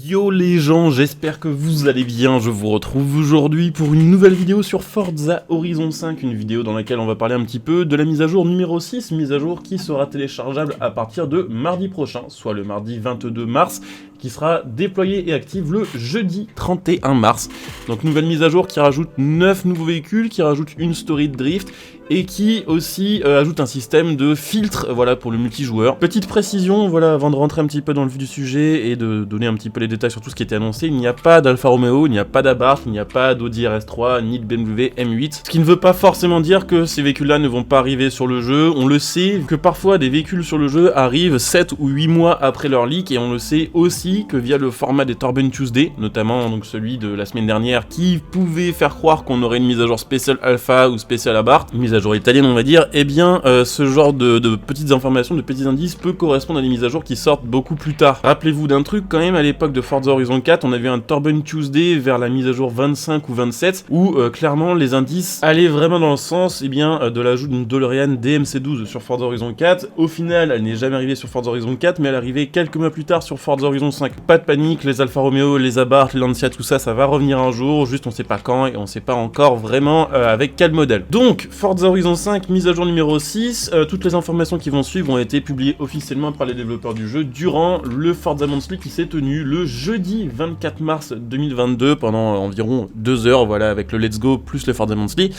Yo les gens, j'espère que vous allez bien, je vous retrouve aujourd'hui pour une nouvelle vidéo sur Forza Horizon 5, une vidéo dans laquelle on va parler un petit peu de la mise à jour numéro 6, mise à jour qui sera téléchargeable à partir de mardi prochain, soit le mardi 22 mars, qui sera déployée et active le jeudi 31 mars. Donc nouvelle mise à jour qui rajoute 9 nouveaux véhicules, qui rajoute une story de drift, et qui aussi ajoute un système de filtre, voilà, pour le multijoueur. Petite précision, voilà, avant de rentrer un petit peu dans le vif du sujet et de donner un petit peu les détails sur tout ce qui était annoncé, il n'y a pas d'Alfa Romeo, il n'y a pas d'Abarth, il n'y a pas d'Audi RS3, ni de BMW M8, ce qui ne veut pas forcément dire que ces véhicules-là ne vont pas arriver sur le jeu. On le sait que parfois des véhicules sur le jeu arrivent 7 ou 8 mois après leur leak, et on le sait aussi que via le format des Torben Tuesday, notamment donc celui de la semaine dernière, qui pouvait faire croire qu'on aurait une mise à jour spéciale Alpha ou spéciale Abarth, une mise à jour italienne on va dire, eh bien ce genre de petites informations, de petits indices peut correspondre à des mises à jour qui sortent beaucoup plus tard. Rappelez-vous d'un truc quand même, à l'époque de Forza Horizon 4, on avait un Torben Tuesday vers la mise à jour 25 ou 27, où clairement les indices allaient vraiment dans le sens de l'ajout d'une DeLorean DMC12 sur Forza Horizon 4. Au final, elle n'est jamais arrivée sur Forza Horizon 4, mais elle est arrivée quelques mois plus tard sur Forza Horizon 5. Pas de panique, les Alfa Romeo, les Abarth, les Lancia, tout ça, ça va revenir un jour, juste on sait pas quand et on sait pas encore vraiment avec quel modèle. Donc, Forza Horizon 5, mise à jour numéro 6, toutes les informations qui vont suivre ont été publiées officiellement par les développeurs du jeu durant le Forza Monthly qui s'est tenu le jeudi 24 mars 2022 pendant environ 2 heures, voilà, avec le Let's Go plus le Forza Monthly.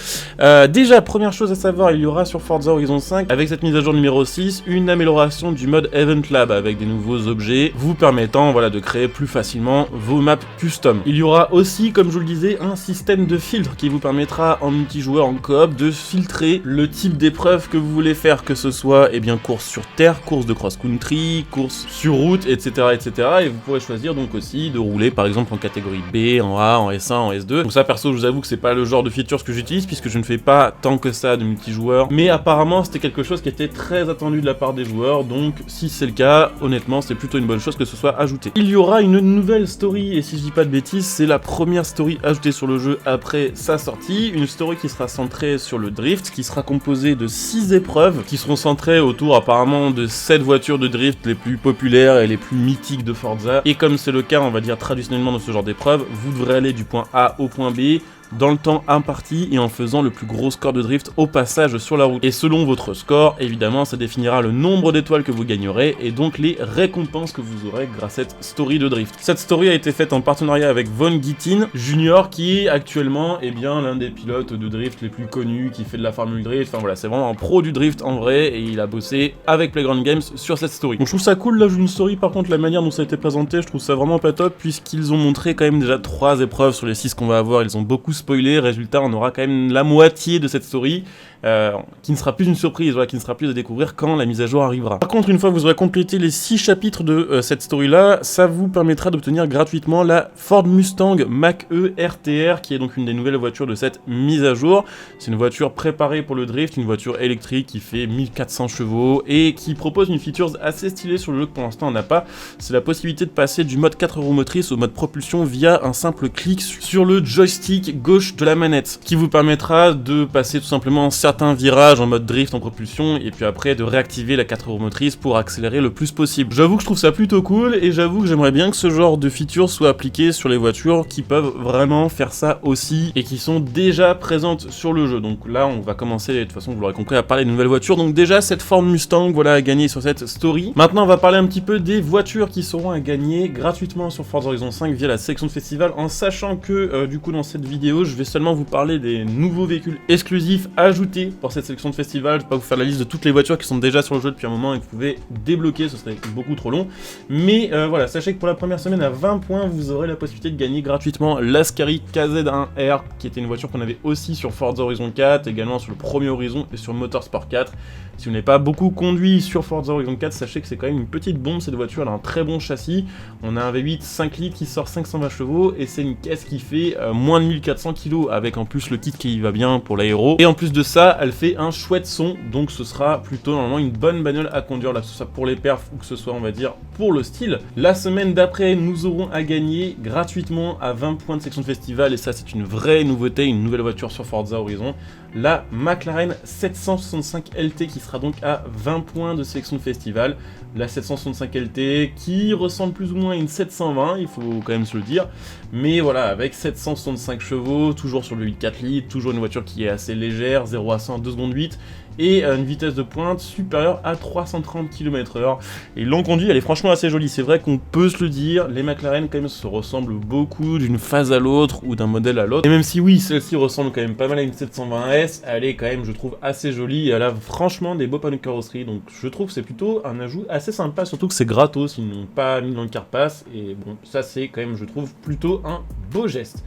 Déjà, première chose à savoir, il y aura sur Forza Horizon 5, avec cette mise à jour numéro 6, une amélioration du mode Event Lab avec des nouveaux objets vous permettant, voilà, de créer plus facilement vos maps custom. Il y aura aussi, comme je vous le disais, un système de filtre qui vous permettra en multijoueur, en coop, de filtrer le type d'épreuve que vous voulez faire, que ce soit course sur terre, course de cross-country, course sur route, etc., etc. Et vous pourrez choisir donc aussi de rouler par exemple en catégorie B, en A, en S1, en S2. Donc ça, perso, je vous avoue que c'est pas le genre de features que j'utilise puisque je ne fais pas tant que ça de multijoueur, mais apparemment c'était quelque chose qui était très attendu de la part des joueurs, donc si c'est le cas, honnêtement c'est plutôt une bonne chose que ce soit ajouté. Il y aura une nouvelle story, et si je dis pas de bêtises, c'est la première story ajoutée sur le jeu après sa sortie, une story qui sera centrée sur le drift, qui sera composée de 6 épreuves qui seront centrées autour apparemment de 7 voitures de drift les plus populaires et les plus mythiques de Forza. Et comme c'est le cas, on va dire traditionnellement dans ce genre d'épreuve, vous devrez aller du point A au point B dans le temps imparti et en faisant le plus gros score de drift au passage sur la route. Et selon votre score, évidemment, ça définira le nombre d'étoiles que vous gagnerez et donc les récompenses que vous aurez grâce à cette story de drift. Cette story a été faite en partenariat avec Von Gittin Jr, qui est actuellement l'un des pilotes de drift les plus connus, qui fait de la Formule Drift. Enfin voilà, c'est vraiment un pro du drift en vrai, et il a bossé avec Playground Games sur cette story. Donc je trouve ça cool là, une story. Par contre, la manière dont ça a été présenté, je trouve ça vraiment pas top, puisqu'ils ont montré quand même déjà 3 épreuves sur les 6 qu'on va avoir. Ils ont beaucoup spoilé, résultat on aura quand même la moitié de cette story qui ne sera plus une surprise, voilà, qui ne sera plus à découvrir quand la mise à jour arrivera. Par contre, une fois que vous aurez complété les 6 chapitres de cette story là, ça vous permettra d'obtenir gratuitement la Ford Mustang Mach-E RTR, qui est donc une des nouvelles voitures de cette mise à jour. C'est une voiture préparée pour le drift, une voiture électrique qui fait 1400 chevaux et qui propose une feature assez stylée sur le jeu que pour l'instant on n'a pas. C'est la possibilité de passer du mode 4 roues motrices au mode propulsion via un simple clic sur le joystick gauche de la manette, qui vous permettra de passer tout simplement certains virages en mode drift en propulsion et puis après de réactiver la 4 roues motrices pour accélérer le plus possible. J'avoue que je trouve ça plutôt cool, et j'avoue que j'aimerais bien que ce genre de feature soit appliqué sur les voitures qui peuvent vraiment faire ça aussi et qui sont déjà présentes sur le jeu. Donc là on va commencer, de toute façon vous l'aurez compris, à parler de nouvelles voitures. Donc déjà cette Ford Mustang, voilà, à gagner sur cette story. Maintenant on va parler un petit peu des voitures qui seront à gagner gratuitement sur Forza Horizon 5 via la sélection de festival, en sachant que du coup dans cette vidéo je vais seulement vous parler des nouveaux véhicules exclusifs ajoutés pour cette sélection de festival. Je vais pas vous faire la liste de toutes les voitures qui sont déjà sur le jeu depuis un moment et que vous pouvez débloquer, ce serait beaucoup trop long. Mais voilà, sachez que pour la première semaine à 20 points, vous aurez la possibilité de gagner gratuitement l'Ascari KZ1R, qui était une voiture qu'on avait aussi sur Forza Horizon 4, également sur le premier Horizon et sur Motorsport 4. Si vous n'avez pas beaucoup conduit sur Forza Horizon 4, sachez que c'est quand même une petite bombe cette voiture, elle a un très bon châssis. On a un V8 5 litres qui sort 520 chevaux et c'est une caisse qui fait moins de 1400 kg avec en plus le kit qui va bien pour l'aéro. Et en plus de ça, elle fait un chouette son, donc ce sera plutôt normalement une bonne bagnole à conduire, là, que ce soit pour les perfs ou que ce soit on va dire pour le style. La semaine d'après, nous aurons à gagner gratuitement à 20 points de section de festival, et ça c'est une vraie nouveauté, une nouvelle voiture sur Forza Horizon. la McLaren 765 LT qui sera donc à 20 points de sélection de festival. La 765 LT qui ressemble plus ou moins à une 720, il faut quand même se le dire. Mais voilà, avec 765 chevaux, toujours sur le 8.4 litres, toujours une voiture qui est assez légère, 0 à 100 en 2 secondes 8. Et une vitesse de pointe supérieure à 330 km/h. Et long conduit, elle est franchement assez jolie. C'est vrai qu'on peut se le dire, les McLaren quand même se ressemblent beaucoup d'une phase à l'autre ou d'un modèle à l'autre. Et même si oui, celle-ci ressemble quand même pas mal à une 720S, elle est quand même, je trouve, assez jolie. Et elle a franchement des beaux panneaux de carrosserie. Donc je trouve que c'est plutôt un ajout assez sympa, surtout que c'est gratos, ils n'ont pas mis dans le CarPass. Et bon, ça c'est quand même, je trouve, plutôt un beau geste.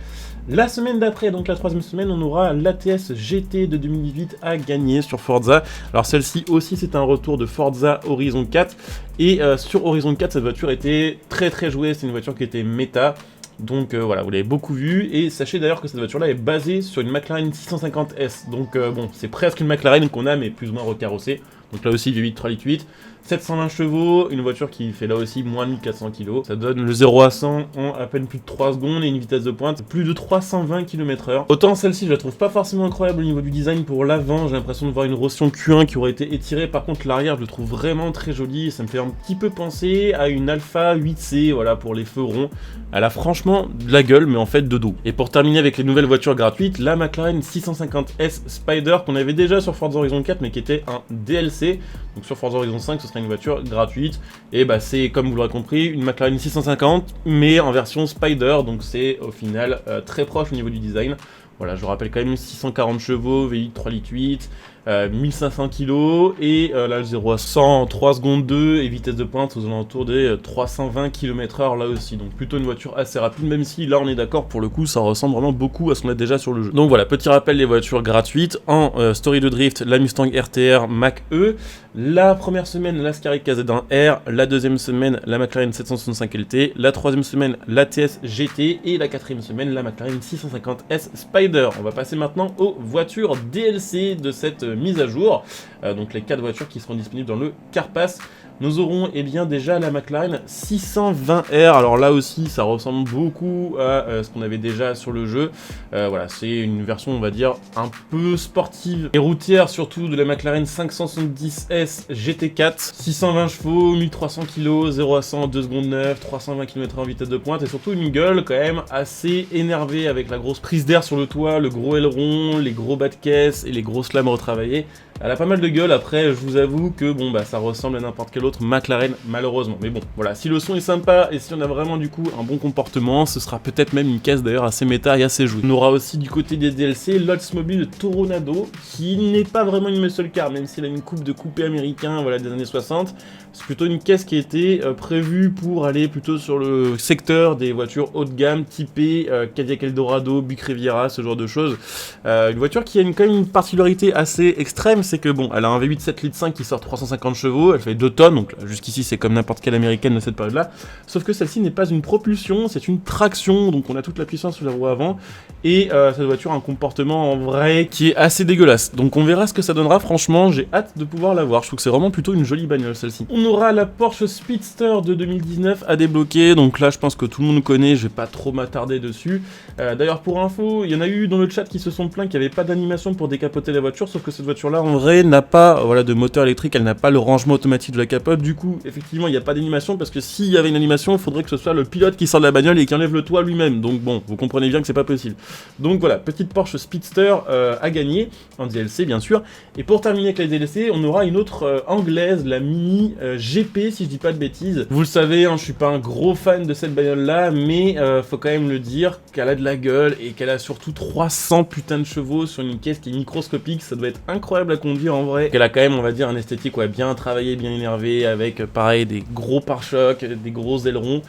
La semaine d'après, donc la troisième semaine, on aura l'ATS GT de 2018 à gagner sur Forza. Alors celle-ci aussi, c'est un retour de Forza Horizon 4. Et sur Horizon 4, cette voiture était très jouée, c'est une voiture qui était méta. Donc voilà, vous l'avez beaucoup vu, et sachez d'ailleurs que cette voiture-là est basée sur une McLaren 650S. Donc bon, c'est presque une McLaren qu'on a, mais plus ou moins recarrossée. Donc là aussi, V8 3.8, 720 chevaux, une voiture qui fait là aussi moins de 1400 kg. Ça donne le 0 à 100 en à peine plus de 3 secondes et une vitesse de pointe plus de 320 km/h. Autant celle-ci, je la trouve pas forcément incroyable au niveau du design pour l'avant. J'ai l'impression de voir une rotion Q1 qui aurait été étirée. Par contre, l'arrière, je le trouve vraiment très joli. Ça me fait un petit peu penser à une Alpha 8C, voilà, pour les feux ronds. Elle a franchement de la gueule, mais en fait de dos. Et pour terminer avec les nouvelles voitures gratuites, la McLaren 650S Spider qu'on avait déjà sur Forza Horizon 4, mais qui était un DLC. Donc sur Forza Horizon 5, ce sera une voiture gratuite. Et bah c'est, comme vous l'aurez compris, une McLaren 650, mais en version Spider. Donc c'est au final très proche au niveau du design. Voilà, je vous rappelle quand même 640 chevaux, V8 3.8, 1500 kg, et là le 0 à 100 en 3 secondes 2, et vitesse de pointe aux alentours des 320 km/h là aussi. Donc plutôt une voiture assez rapide, même si là on est d'accord, pour le coup ça ressemble vraiment beaucoup à ce qu'on a déjà sur le jeu. Donc voilà, petit rappel des voitures gratuites. En story de drift, la Mustang RTR Mach-E. La première semaine, la Scary KZ1R. La deuxième semaine, la McLaren 765 LT. La troisième semaine, la TS GT. Et la quatrième semaine, la McLaren 650S Spider. On va passer maintenant aux voitures DLC de cette mise à jour. Donc les 4 voitures qui seront disponibles dans le CarPass. Nous aurons bien déjà la McLaren 620R. Alors là aussi, ça ressemble beaucoup à ce qu'on avait déjà sur le jeu. Voilà, c'est une version, on va dire, un peu sportive et routière, surtout de la McLaren 570S GT4. 620 chevaux, 1300 kg, 0 à 100 en 2 secondes 9, 320 km/h en vitesse de pointe, et surtout une gueule quand même assez énervée avec la grosse prise d'air sur le toit, le gros aileron, les gros bas de caisse et les grosses lames retravaillées. Elle a pas mal de gueule. Après, je vous avoue que bon bah ça ressemble à n'importe quelle autre McLaren malheureusement. Mais bon, voilà, si le son est sympa et si on a vraiment du coup un bon comportement, ce sera peut-être même une caisse d'ailleurs assez méta et assez jouée. On aura aussi du côté des DLC l'Oldsmobile Toronado, qui n'est pas vraiment une muscle car, même s'il a une coupe de coupé américain, voilà, des années 60. C'est plutôt une caisse qui a été prévue pour aller plutôt sur le secteur des voitures haut de gamme, typées Cadillac Eldorado, Buick Riviera, ce genre de choses. Une voiture qui a quand même une particularité assez extrême, c'est que bon, elle a un V8 7 litres 5 qui sort 350 chevaux, elle fait 2 tonnes, donc jusqu'ici c'est comme n'importe quelle américaine de cette période-là, sauf que celle-ci n'est pas une propulsion, c'est une traction, donc on a toute la puissance sur la roue avant, et cette voiture a un comportement en vrai qui est assez dégueulasse. Donc on verra ce que ça donnera, franchement, j'ai hâte de pouvoir la voir, je trouve que c'est vraiment plutôt une jolie bagnole celle-ci. On aura la Porsche Speedster de 2019 à débloquer, donc là je pense que tout le monde connaît, je vais pas trop m'attarder dessus. D'ailleurs pour info, il y en a eu dans le chat qui se sont plaints qu'il n'y avait pas d'animation pour décapoter la voiture, sauf que cette voiture-là en vrai n'a pas voilà, de moteur électrique, elle n'a pas le rangement automatique de la capote, du coup effectivement il n'y a pas d'animation, parce que s'il y avait une animation, il faudrait que ce soit le pilote qui sort de la bagnole et qui enlève le toit lui-même, donc bon, vous comprenez bien que c'est pas possible. Donc voilà, petite Porsche Speedster à gagner, en DLC bien sûr. Et pour terminer avec les DLC, on aura une autre anglaise, la Mini GP si je dis pas de bêtises. Vous le savez, hein, je suis pas un gros fan de cette bagnole là, mais faut quand même le dire qu'elle a de la gueule et qu'elle a surtout 300 putains de chevaux sur une caisse qui est microscopique, ça doit être incroyable à conduire en vrai. Elle a quand même, on va dire, un esthétique ouais, bien travaillé, bien énervé, avec pareil des gros pare-chocs, des gros ailerons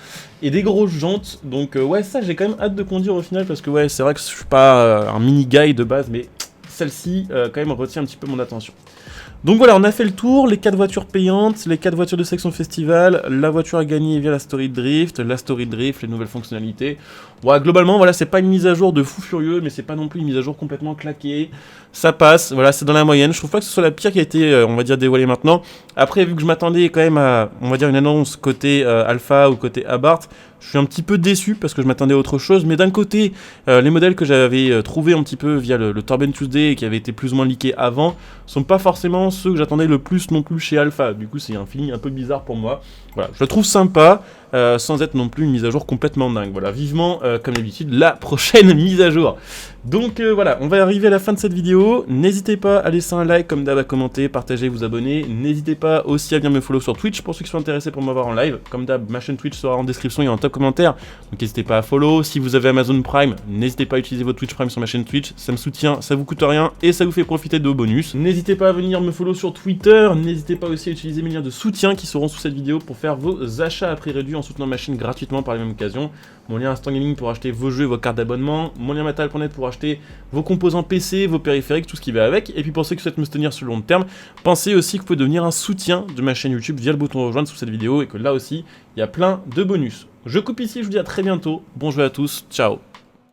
et des grosses jantes. Donc ouais, ça j'ai quand même hâte de conduire au final, parce que ouais, c'est vrai que je suis pas un mini guy de base, mais celle-ci quand même retient un petit peu mon attention. Donc voilà, on a fait le tour, les 4 voitures payantes, les 4 voitures de section festival, la voiture à gagner via la story de drift, les nouvelles fonctionnalités. Ouais, globalement, voilà, c'est pas une mise à jour de fou furieux, mais c'est pas non plus une mise à jour complètement claquée. Ça passe, voilà, c'est dans la moyenne. Je trouve pas que ce soit la pire qui a été, on va dire, dévoilée maintenant. Après, vu que je m'attendais quand même à, on va dire, une annonce côté Alpha ou côté Abarth, Je suis un petit peu déçu parce que je m'attendais à autre chose, mais d'un côté, les modèles que j'avais trouvés un petit peu via le Torben Tuesday et qui avaient été plus ou moins leakés avant, sont pas forcément ceux que j'attendais le plus non plus chez Alpha. Du coup, c'est un feeling un peu bizarre pour moi. Voilà, je le trouve sympa, sans être non plus une mise à jour complètement dingue. Voilà, vivement, comme d'habitude, la prochaine mise à jour. Donc voilà, on va arriver à la fin de cette vidéo. N'hésitez pas à laisser un like, comme d'hab, à commenter, partager, vous abonner. N'hésitez pas aussi à venir me follow sur Twitch pour ceux qui sont intéressés pour m'avoir en live. Comme d'hab, ma chaîne Twitch sera en description et en top commentaire. Donc n'hésitez pas à follow. Si vous avez Amazon Prime, n'hésitez pas à utiliser votre Twitch Prime sur ma chaîne Twitch. Ça me soutient, ça vous coûte rien et ça vous fait profiter de bonus. N'hésitez pas à venir me follow sur Twitter. N'hésitez pas aussi à utiliser mes liens de soutien qui seront sous cette vidéo pour faire vos achats à prix réduit en soutenant ma chaîne gratuitement par la même occasion. Mon lien Instant Gaming pour acheter vos jeux et vos cartes d'abonnement. Mon lien Matal.net pour acheter vos composants PC, vos périphériques, tout ce qui va avec. Et puis pour ceux qui souhaitent me soutenir sur le long terme, pensez aussi que vous pouvez devenir un soutien de ma chaîne YouTube via le bouton rejoindre sous cette vidéo et que là aussi, il y a plein de bonus. Je coupe ici, je vous dis à très bientôt. Bon jeu à tous, ciao.